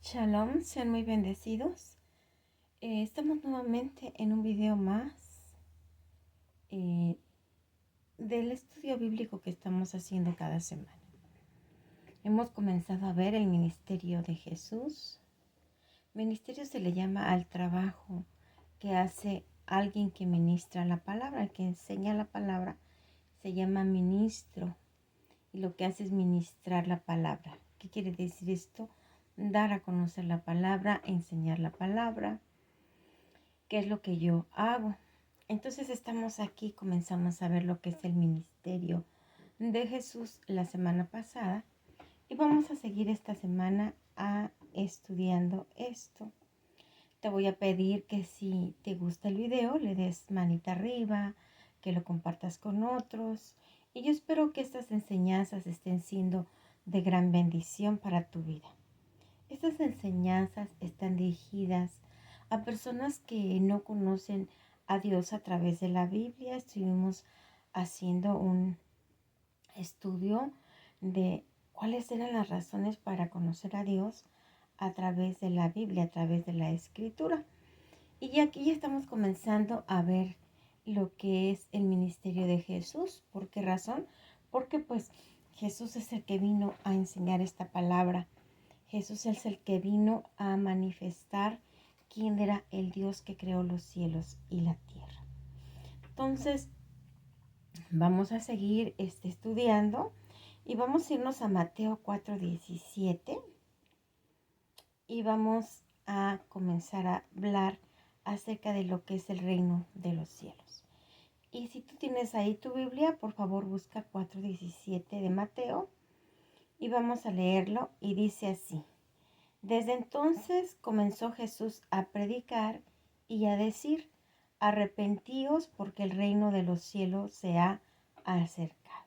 Shalom, sean muy bendecidos. Estamos nuevamente en un video más del estudio bíblico que estamos haciendo cada semana. Hemos comenzado a ver el ministerio de Jesús. Ministerio se le llama al trabajo que hace alguien que ministra la palabra, el que enseña la palabra se llama ministro y lo que hace es ministrar la palabra. ¿Qué quiere decir esto? Dar a conocer la palabra, enseñar la palabra. ¿Qué es lo que yo hago? Entonces estamos aquí, comenzamos a ver lo que es el ministerio de Jesús la semana pasada y vamos a seguir esta semana estudiando esto. Te voy a pedir que si te gusta el video le des manita arriba, que lo compartas con otros y yo espero que estas enseñanzas estén siendo de gran bendición para tu vida. Estas enseñanzas están dirigidas a personas que no conocen a Dios a través de la Biblia. Estuvimos haciendo un estudio de cuáles eran las razones para conocer a Dios a través de la Biblia, a través de la Escritura. Y aquí ya estamos comenzando a ver lo que es el ministerio de Jesús. ¿Por qué razón? Porque pues Jesús es el que vino a enseñar esta palabra. Jesús es el que vino a manifestar quién era el Dios que creó los cielos y la tierra. Entonces, vamos a seguir estudiando y vamos a irnos a Mateo 4:17 y vamos a comenzar a hablar acerca de lo que es el reino de los cielos. Y si tú tienes ahí tu Biblia, por favor busca 4:17 de Mateo y vamos a leerlo y dice así. Desde entonces comenzó Jesús a predicar y a decir, arrepentíos porque el reino de los cielos se ha acercado.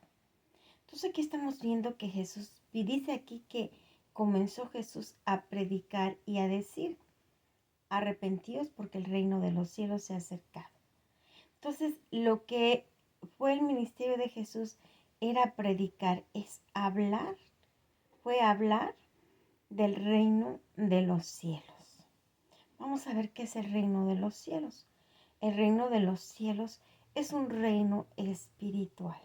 Entonces aquí estamos viendo que Jesús, y dice aquí que comenzó Jesús a predicar y a decir, arrepentíos porque el reino de los cielos se ha acercado. Entonces lo que fue el ministerio de Jesús era predicar, es hablar, fue hablar del reino de los cielos. Vamos a ver qué es el reino de los cielos. El reino de los cielos es un reino espiritual.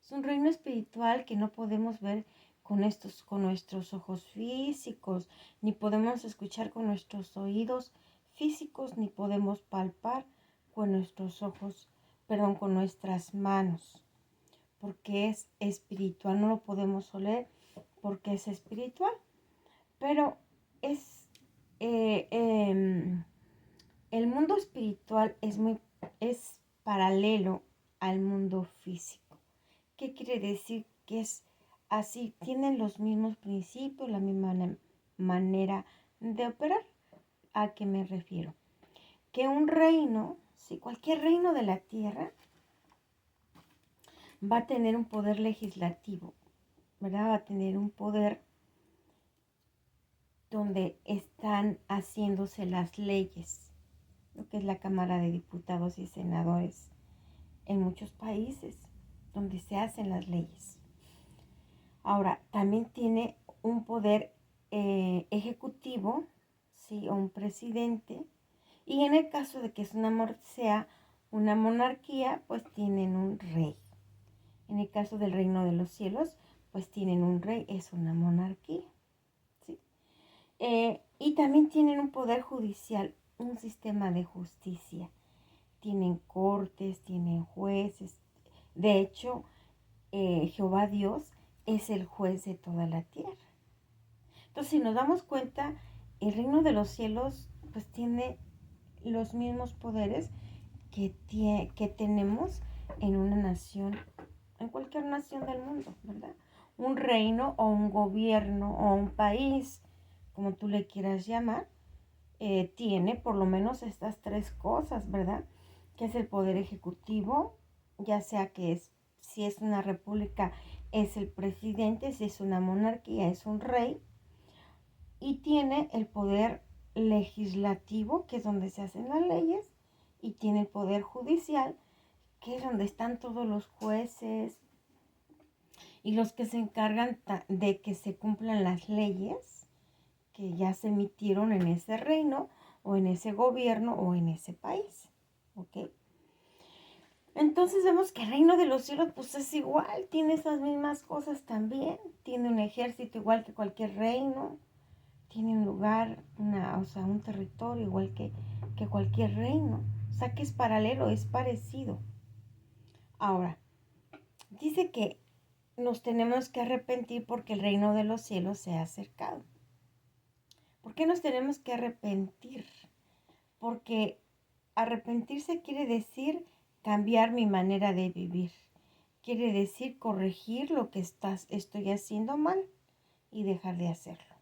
Es un reino espiritual que no podemos ver con nuestros ojos físicos, ni podemos escuchar con nuestros oídos físicos, ni podemos palpar con con nuestras manos, porque es espiritual. No lo podemos oler porque es espiritual. Pero es el mundo espiritual es paralelo al mundo físico. ¿Qué quiere decir? Que es así, tienen los mismos principios, la misma manera de operar. ¿A qué me refiero? Que un reino, si cualquier reino de la tierra, va a tener un poder legislativo, ¿verdad? Va a tener un poder donde están haciéndose las leyes, lo que es la Cámara de Diputados y Senadores en muchos países, donde se hacen las leyes. Ahora, también tiene un poder ejecutivo, ¿sí? O un presidente, y en el caso de que sea una monarquía, pues tienen un rey. En el caso del reino de los cielos, pues tienen un rey, es una monarquía. Y también tienen un poder judicial, un sistema de justicia. Tienen cortes, tienen jueces. De hecho, Jehová Dios es el juez de toda la tierra. Entonces, si nos damos cuenta, el reino de los cielos pues tiene los mismos poderes que tenemos en una nación, en cualquier nación del mundo, ¿verdad? Un reino o un gobierno o un país, como tú le quieras llamar, tiene por lo menos estas tres cosas, ¿verdad? Que es el poder ejecutivo, ya sea si es una república, es el presidente, si es una monarquía, es un rey, y tiene el poder legislativo, que es donde se hacen las leyes, y tiene el poder judicial, que es donde están todos los jueces y los que se encargan de que se cumplan las leyes que ya se emitieron en ese reino o en ese gobierno o en ese país. ¿Ok? Entonces vemos que el reino de los cielos pues es igual, tiene esas mismas cosas también, tiene un ejército igual que cualquier reino, tiene un lugar, un territorio igual que cualquier reino. O sea que es paralelo, es parecido. Ahora, dice que nos tenemos que arrepentir porque el reino de los cielos se ha acercado. ¿Por qué nos tenemos que arrepentir? Porque arrepentirse quiere decir cambiar mi manera de vivir. Quiere decir corregir lo que estoy haciendo mal y dejar de hacerlo.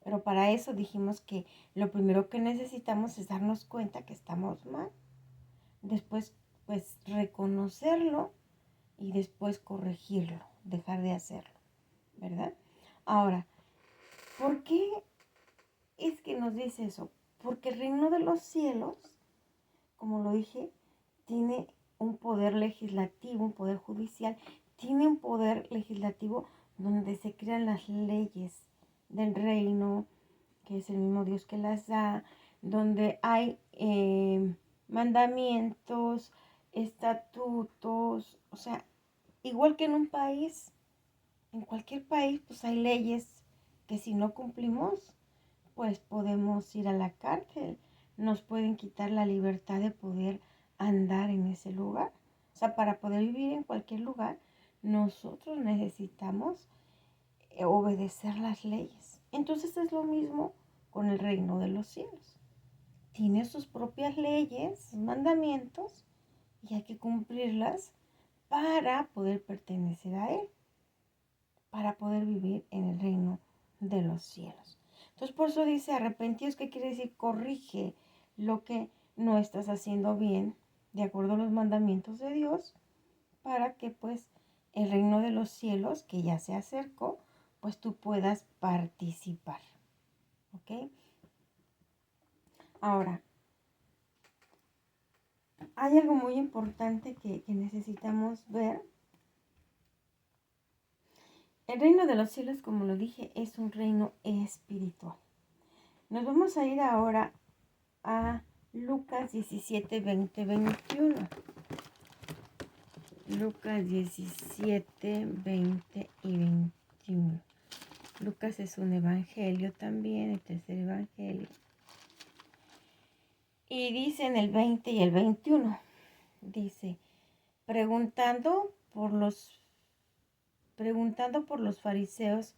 Pero para eso dijimos que lo primero que necesitamos es darnos cuenta que estamos mal. Después, pues, reconocerlo y después corregirlo, dejar de hacerlo, ¿verdad? Ahora, ¿por qué es que nos dice eso? Porque el reino de los cielos, como lo dije, tiene un poder legislativo, un poder judicial, tiene un poder legislativo donde se crean las leyes del reino, que es el mismo Dios que las da, donde hay mandamientos, estatutos, o sea, igual que en un país, en cualquier país, pues hay leyes que si no cumplimos, pues podemos ir a la cárcel, nos pueden quitar la libertad de poder andar en ese lugar. O sea, para poder vivir en cualquier lugar, nosotros necesitamos obedecer las leyes. Entonces es lo mismo con el reino de los cielos. Tiene sus propias leyes, sus mandamientos, y hay que cumplirlas para poder pertenecer a Él, para poder vivir en el reino de los cielos. Entonces por eso dice arrepentidos, que quiere decir corrige lo que no estás haciendo bien de acuerdo a los mandamientos de Dios, para que pues el reino de los cielos, que ya se acercó, pues tú puedas participar. ¿Ok? Ahora, hay algo muy importante que necesitamos ver. El reino de los cielos, como lo dije, es un reino espiritual. Nos vamos a ir ahora a Lucas 17, 20, 21. Lucas 17, 20 y 21. Lucas es un evangelio también, el tercer evangelio. Y dice en el 20 y el 21, dice, preguntando por los fariseos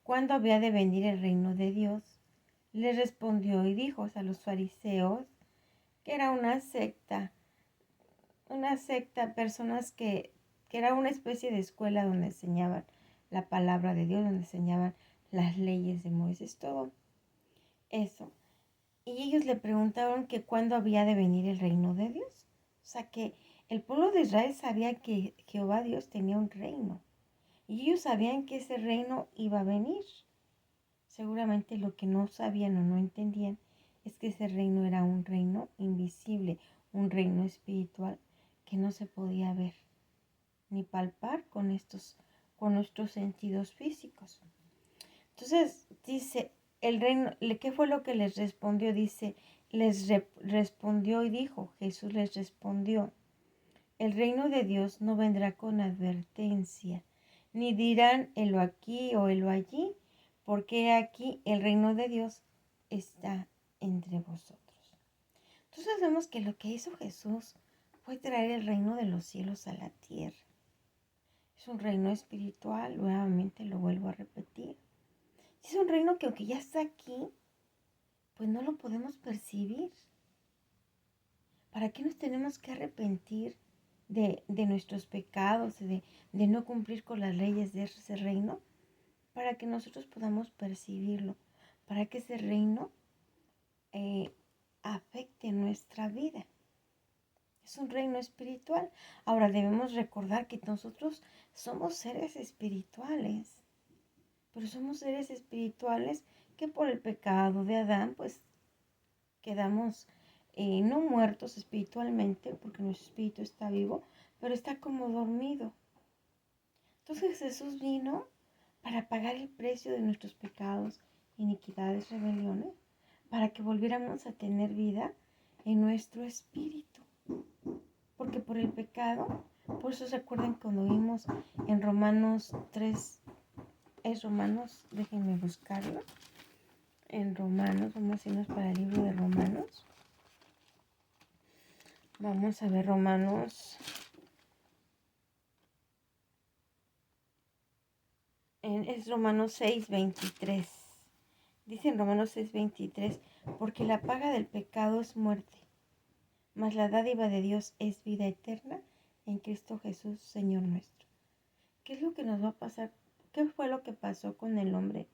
cuándo había de venir el reino de Dios, les respondió y dijo, o sea, los fariseos, que era una secta, personas que era una especie de escuela donde enseñaban la palabra de Dios, donde enseñaban las leyes de Moisés, todo eso. Y ellos le preguntaron que cuándo había de venir el reino de Dios. O sea que el pueblo de Israel sabía que Jehová Dios tenía un reino. Y ellos sabían que ese reino iba a venir. Seguramente lo que no sabían o no entendían es que ese reino era un reino invisible, un reino espiritual que no se podía ver ni palpar con nuestros sentidos físicos. Entonces dice, el reino, ¿qué fue lo que les respondió? Dice, respondió y dijo, Jesús les respondió, el reino de Dios no vendrá con advertencia, ni dirán helo aquí o helo allí, porque aquí el reino de Dios está entre vosotros. Entonces vemos que lo que hizo Jesús fue traer el reino de los cielos a la tierra. Es un reino espiritual, nuevamente lo vuelvo a repetir. Es un reino que aunque ya está aquí, pues no lo podemos percibir. ¿Para qué nos tenemos que arrepentir de nuestros pecados, de no cumplir con las leyes de ese reino? Para que nosotros podamos percibirlo, para que ese reino afecte nuestra vida. Es un reino espiritual. Ahora debemos recordar que nosotros somos seres espirituales, pero somos seres espirituales que por el pecado de Adán, pues quedamos no muertos espiritualmente, porque nuestro espíritu está vivo, pero está como dormido. Entonces Jesús vino para pagar el precio de nuestros pecados iniquidades, rebeliones, para que volviéramos a tener vida en nuestro espíritu. Porque por el pecado, por eso se acuerdan cuando vimos en Romanos 3, es Romanos, déjenme buscarlo, en Romanos, vamos a irnos para el libro de Romanos. Vamos a ver Romanos, es Romanos 6:23. Dice en Romanos 6:23, porque la paga del pecado es muerte, mas la dádiva de Dios es vida eterna en Cristo Jesús, Señor nuestro. ¿Qué es lo que nos va a pasar? ¿Qué fue lo que pasó con el hombre?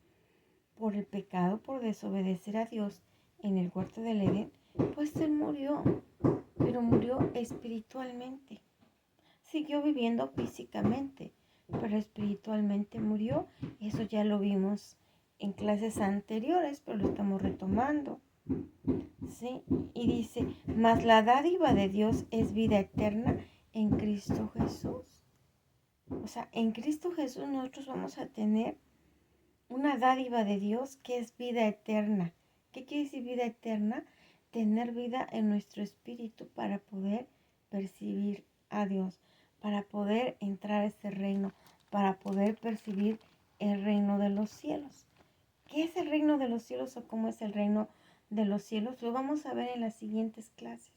Por el pecado, por desobedecer a Dios en el huerto del Edén, pues él murió, pero murió espiritualmente. Siguió viviendo físicamente, pero espiritualmente murió. Eso ya lo vimos en clases anteriores, pero lo estamos retomando. ¿Sí? Y dice, mas la dádiva de Dios es vida eterna en Cristo Jesús. O sea, en Cristo Jesús nosotros vamos a tener una dádiva de Dios que es vida eterna. ¿Qué quiere decir vida eterna? Tener vida en nuestro espíritu para poder percibir a Dios, para poder entrar a ese reino, para poder percibir el reino de los cielos. ¿Qué es el reino de los cielos o cómo es el reino de los cielos? Lo vamos a ver en las siguientes clases,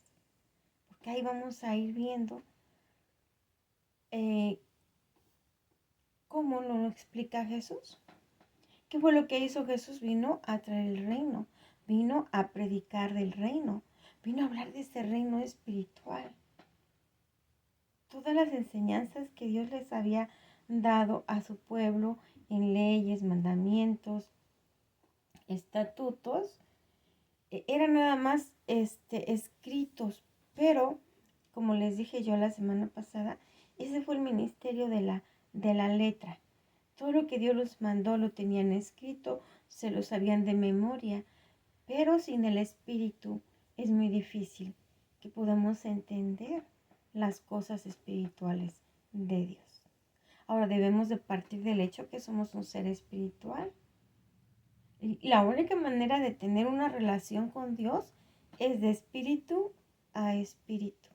porque ahí vamos a ir viendo cómo lo explica Jesús. ¿Qué fue lo que hizo Jesús? Vino a traer el reino, vino a predicar del reino, vino a hablar de ese reino espiritual. Todas las enseñanzas que Dios les había dado a su pueblo en leyes, mandamientos, estatutos, eran nada más escritos, pero como les dije yo la semana pasada, ese fue el ministerio de la letra. Todo lo que Dios los mandó lo tenían escrito, se lo sabían de memoria, pero sin el Espíritu es muy difícil que podamos entender las cosas espirituales de Dios. Ahora debemos de partir del hecho que somos un ser espiritual. Y la única manera de tener una relación con Dios es de espíritu a espíritu.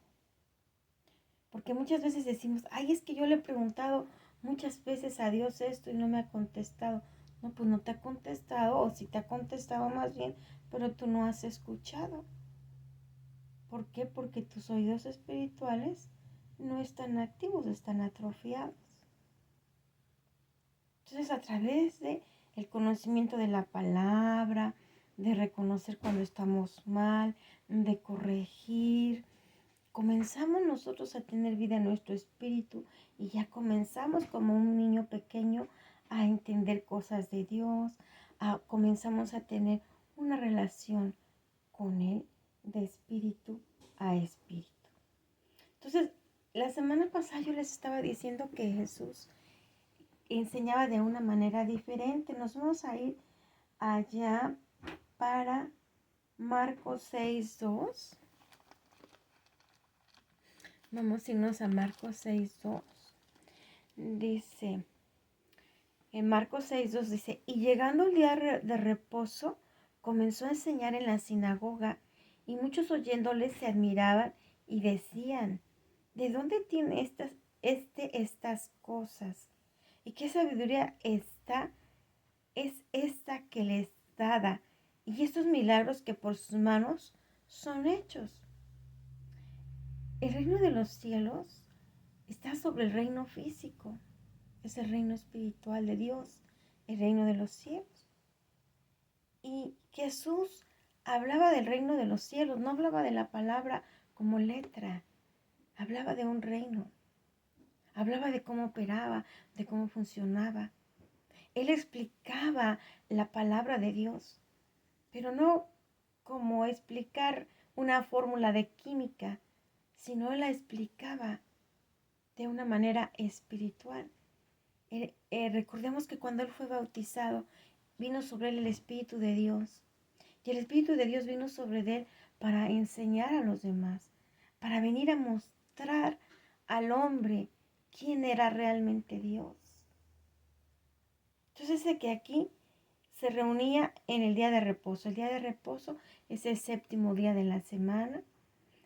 Porque muchas veces decimos, ay, es que yo le he preguntado muchas veces a Dios esto y no me ha contestado. No, pues no te ha contestado, o si te ha contestado más bien, pero tú no has escuchado. ¿Por qué? Porque tus oídos espirituales no están activos, están atrofiados. Entonces, a través de el conocimiento de la palabra, de reconocer cuando estamos mal, de corregir, comenzamos nosotros a tener vida en nuestro espíritu y ya comenzamos como un niño pequeño a entender cosas de Dios, comenzamos a tener una relación con Él de espíritu a espíritu. Entonces, la semana pasada yo les estaba diciendo que Jesús enseñaba de una manera diferente. Nos vamos a ir allá para Marcos 6:2. Vamos a irnos a Marcos 6:2. Dice, en Marcos 6:2 dice, y llegando el día de reposo, comenzó a enseñar en la sinagoga, y muchos oyéndole se admiraban y decían, ¿de dónde tiene estas cosas? ¿Y qué sabiduría es esta que les dada? Y estos milagros que por sus manos son hechos. El reino de los cielos está sobre el reino físico. Es el reino espiritual de Dios, el reino de los cielos. Y Jesús hablaba del reino de los cielos, no hablaba de la palabra como letra, hablaba de un reino, hablaba de cómo operaba, de cómo funcionaba. Él explicaba la palabra de Dios, pero no como explicar una fórmula de química, sino él la explicaba de una manera espiritual. Recordemos que cuando él fue bautizado, vino sobre él el Espíritu de Dios. Y el Espíritu de Dios vino sobre él para enseñar a los demás, para venir a mostrar al hombre quién era realmente Dios. Entonces, que aquí se reunía en el día de reposo. El día de reposo es el séptimo día de la semana.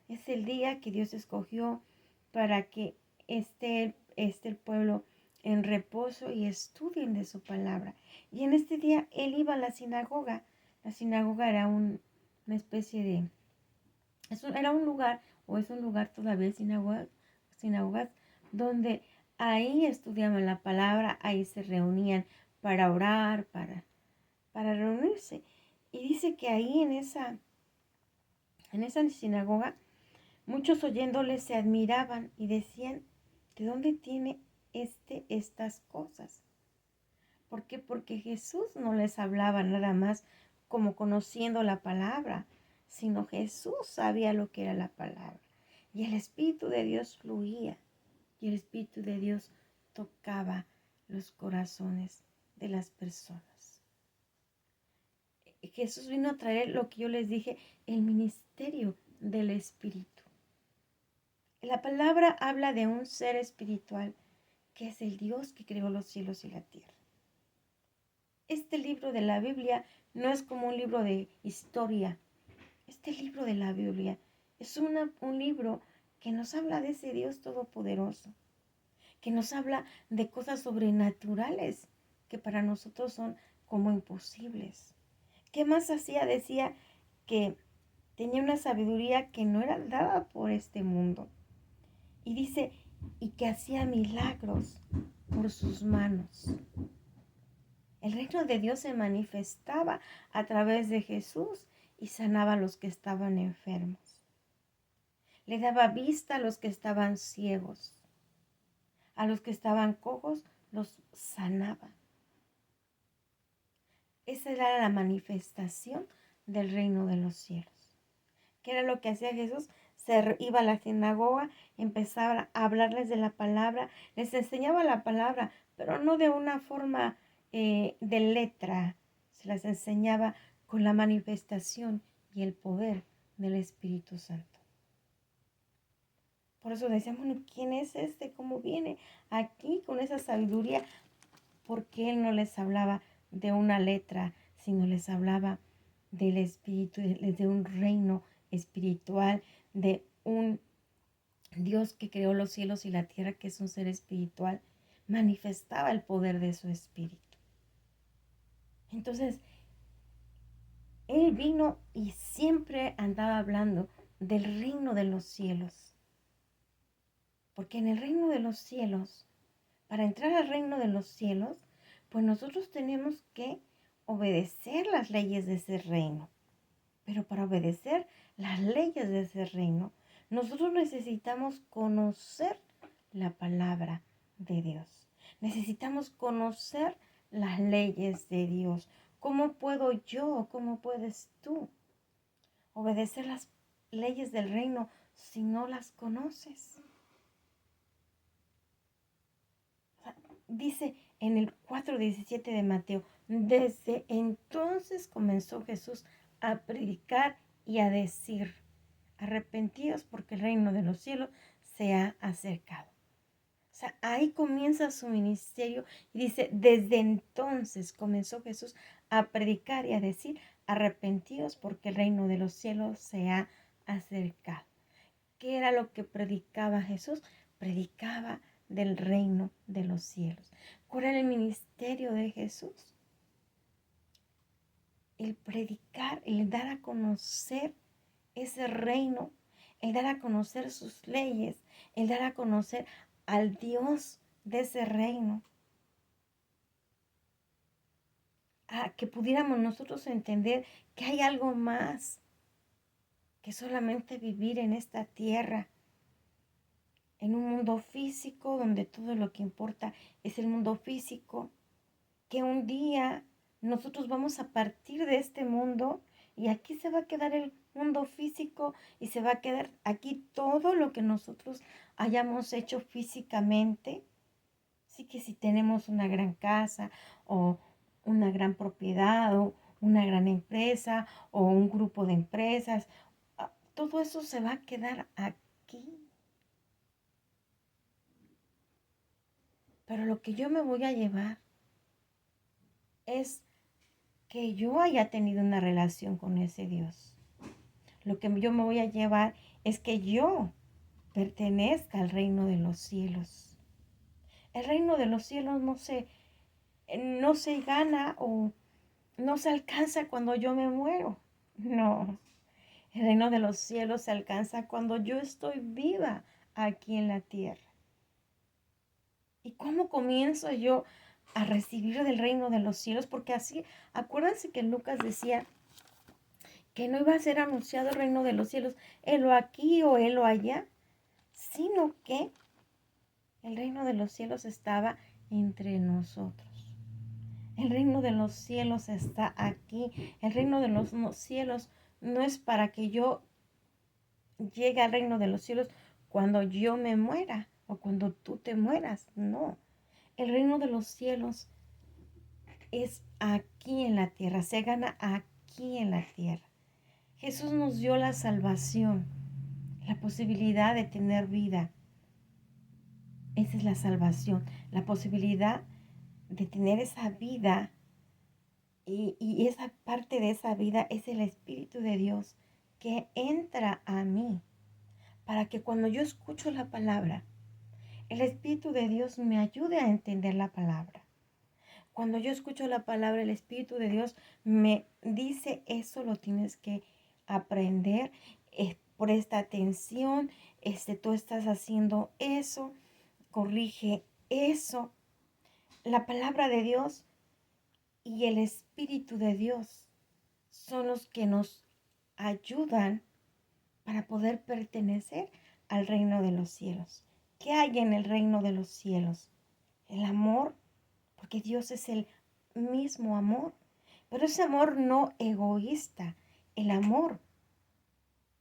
Es el día que Dios escogió para que esté el pueblo en reposo y estudien de su palabra. Y en este día él iba a la sinagoga. La sinagoga era una especie de... era un lugar, o es un lugar todavía, sinagogas, donde ahí estudiaban la palabra, ahí se reunían para orar, para reunirse. Y dice que ahí en esa sinagoga, muchos oyéndoles se admiraban y decían, ¿de dónde tiene estas cosas? ¿Por qué? Porque Jesús no les hablaba nada más como conociendo la palabra, sino Jesús sabía lo que era la palabra. Y el Espíritu de Dios fluía, y el Espíritu de Dios tocaba los corazones de las personas. Jesús vino a traer lo que yo les dije, el ministerio del Espíritu. La palabra habla de un ser espiritual que es el Dios que creó los cielos y la tierra. Este libro de la Biblia no es como un libro de historia. Este libro de la Biblia es un libro que nos habla de ese Dios todopoderoso, que nos habla de cosas sobrenaturales que para nosotros son como imposibles. ¿Qué más hacía? Decía que tenía una sabiduría que no era dada por este mundo. Y dice, y que hacía milagros por sus manos. El reino de Dios se manifestaba a través de Jesús y sanaba a los que estaban enfermos. Le daba vista a los que estaban ciegos. A los que estaban cojos los sanaba. Esa era la manifestación del reino de los cielos. ¿Qué era lo que hacía Jesús? Se iba a la sinagoga, empezaba a hablarles de la palabra, les enseñaba la palabra, pero no de una forma de letra, se las enseñaba con la manifestación y el poder del Espíritu Santo. Por eso decíamos, bueno, ¿quién es este? ¿Cómo viene aquí con esa sabiduría? Porque Él no les hablaba de una letra, sino les hablaba del Espíritu, de un reino espiritual, de un Dios que creó los cielos y la tierra, que es un ser espiritual, manifestaba el poder de su Espíritu. Entonces, Él vino y siempre andaba hablando del reino de los cielos. Porque en el reino de los cielos, para entrar al reino de los cielos, pues nosotros tenemos que obedecer las leyes de ese reino. Pero para obedecer las leyes de ese reino, nosotros necesitamos conocer la palabra de Dios. Necesitamos conocer las leyes de Dios. ¿Cómo puedo yo, cómo puedes tú obedecer las leyes del reino si no las conoces? Dice en el 4:17 de Mateo, desde entonces comenzó Jesús a predicar y a decir, arrepentidos porque el reino de los cielos se ha acercado. O sea, ahí comienza su ministerio y dice, desde entonces comenzó Jesús a predicar y a decir, arrepentidos porque el reino de los cielos se ha acercado. ¿Qué era lo que predicaba Jesús? Predicaba del reino de los cielos. ¿Cuál era el ministerio de Jesús? El predicar, el dar a conocer ese reino, el dar a conocer sus leyes, el dar a conocer al Dios de ese reino. A que pudiéramos nosotros entender que hay algo más que solamente vivir en esta tierra, en un mundo físico donde todo lo que importa es el mundo físico, que un día nosotros vamos a partir de este mundo y aquí se va a quedar el mundo físico y se va a quedar aquí todo lo que nosotros hayamos hecho físicamente. Así que si tenemos una gran casa o una gran propiedad o una gran empresa o un grupo de empresas, todo eso se va a quedar aquí. Pero lo que yo me voy a llevar es que yo haya tenido una relación con ese Dios. Lo que yo me voy a llevar es que yo pertenezca al reino de los cielos. El reino de los cielos no se gana o no se alcanza cuando yo me muero. No, el reino de los cielos se alcanza cuando yo estoy viva aquí en la tierra. ¿Y cómo comienzo yo a recibir del reino de los cielos? Porque así, acuérdense que Lucas decía que no iba a ser anunciado el reino de los cielos, helo aquí o helo allá, sino que el reino de los cielos estaba entre nosotros. El reino de los cielos está aquí. El reino de los cielos no es para que yo llegue al reino de los cielos cuando yo me muera o cuando tú te mueras. No. El reino de los cielos es aquí en la tierra. Se gana aquí en la tierra. Jesús nos dio la salvación, la posibilidad de tener vida. Esa es la salvación, la posibilidad de tener esa vida. Y esa parte de esa vida es el Espíritu de Dios que entra a mí para que cuando yo escucho la palabra, el Espíritu de Dios me ayude a entender la palabra. Cuando yo escucho la palabra, el Espíritu de Dios me dice, eso lo tienes que aprender, presta atención, tú estás haciendo eso, corrige eso. La palabra de Dios y el Espíritu de Dios son los que nos ayudan para poder pertenecer al reino de los cielos. ¿Qué hay en el reino de los cielos? El amor, porque Dios es el mismo amor, pero ese amor no egoísta, el amor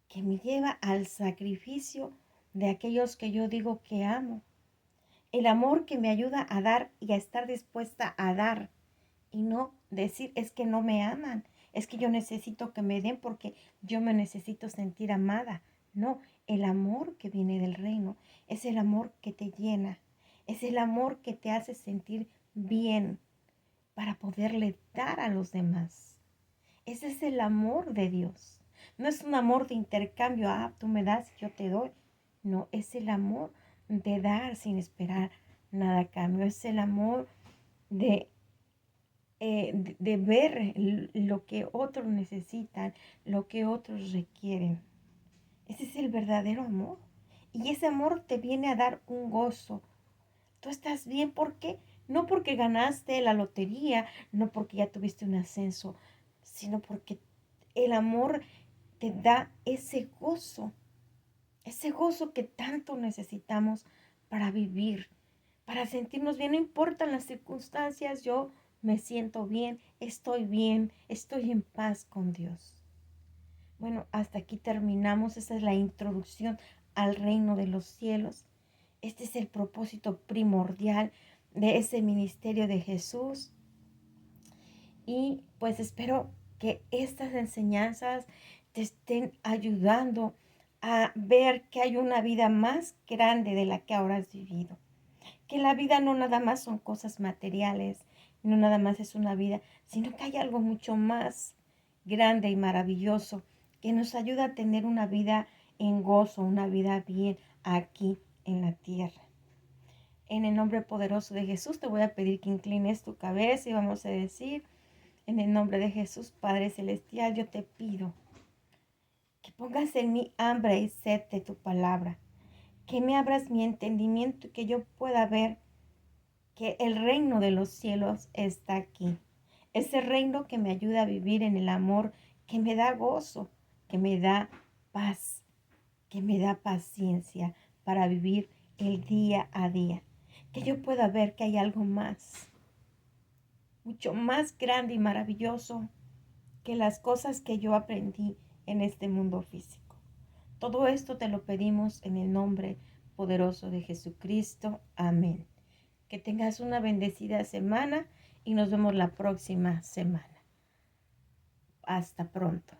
que me lleva al sacrificio de aquellos que yo digo que amo, el amor que me ayuda a dar y a estar dispuesta a dar y no decir es que no me aman, es que yo necesito que me den porque yo me necesito sentir amada. No, el amor que viene del reino es el amor que te llena, es el amor que te hace sentir bien para poderle dar a los demás. Ese es el amor de Dios. No es un amor de intercambio, tú me das, yo te doy. No, es el amor de dar sin esperar nada a cambio. Es el amor de ver lo que otros necesitan, lo que otros requieren. Ese es el verdadero amor. Y ese amor te viene a dar un gozo. Tú estás bien, ¿por qué? No porque ganaste la lotería, no porque ya tuviste un ascenso, sino porque el amor te da ese gozo que tanto necesitamos para vivir, para sentirnos bien. No importan las circunstancias, yo me siento bien, estoy en paz con Dios. Bueno, hasta aquí terminamos. Esa es la introducción al reino de los cielos. Este es el propósito primordial de ese ministerio de Jesús. Y pues espero que estas enseñanzas te estén ayudando a ver que hay una vida más grande de la que ahora has vivido. Que la vida no nada más son cosas materiales, no nada más es una vida, sino que hay algo mucho más grande y maravilloso que nos ayuda a tener una vida en gozo, una vida bien aquí en la tierra. En el nombre poderoso de Jesús te voy a pedir que inclines tu cabeza y vamos a decir, en el nombre de Jesús, Padre Celestial, yo te pido que pongas en mí hambre y sed de tu palabra, que me abras mi entendimiento y que yo pueda ver que el reino de los cielos está aquí. Ese reino que me ayuda a vivir en el amor, que me da gozo, que me da paz, que me da paciencia para vivir el día a día. Que yo pueda ver que hay algo más, mucho más grande y maravilloso que las cosas que yo aprendí en este mundo físico. Todo esto te lo pedimos en el nombre poderoso de Jesucristo. Amén. Que tengas una bendecida semana y nos vemos la próxima semana. Hasta pronto.